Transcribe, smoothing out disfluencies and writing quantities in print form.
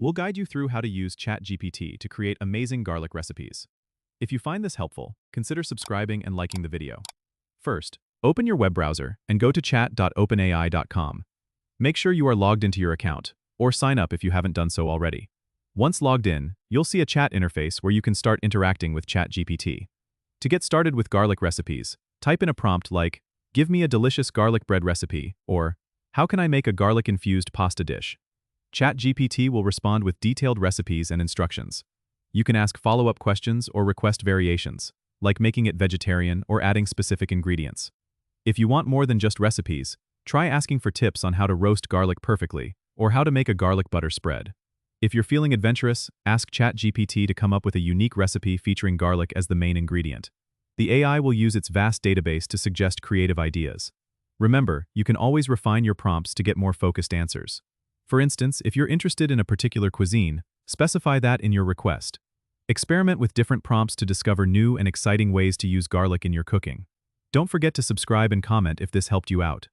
We'll guide you through how to use ChatGPT to create amazing garlic recipes. If you find this helpful, consider subscribing and liking the video. First, open your web browser and go to chat.openai.com. Make sure you are logged into your account, or sign up if you haven't done so already. Once logged in, you'll see a chat interface where you can start interacting with ChatGPT. To get started with garlic recipes, type in a prompt like, "Give me a delicious garlic bread recipe," or "How can I make a garlic-infused pasta dish?" ChatGPT will respond with detailed recipes and instructions. You can ask follow-up questions or request variations, like making it vegetarian or adding specific ingredients. If you want more than just recipes, try asking for tips on how to roast garlic perfectly or how to make a garlic butter spread. If you're feeling adventurous, ask ChatGPT to come up with a unique recipe featuring garlic as the main ingredient. The AI will use its vast database to suggest creative ideas. Remember, you can always refine your prompts to get more focused answers. For instance, if you're interested in a particular cuisine, specify that in your request. Experiment with different prompts to discover new and exciting ways to use garlic in your cooking. Don't forget to subscribe and comment if this helped you out.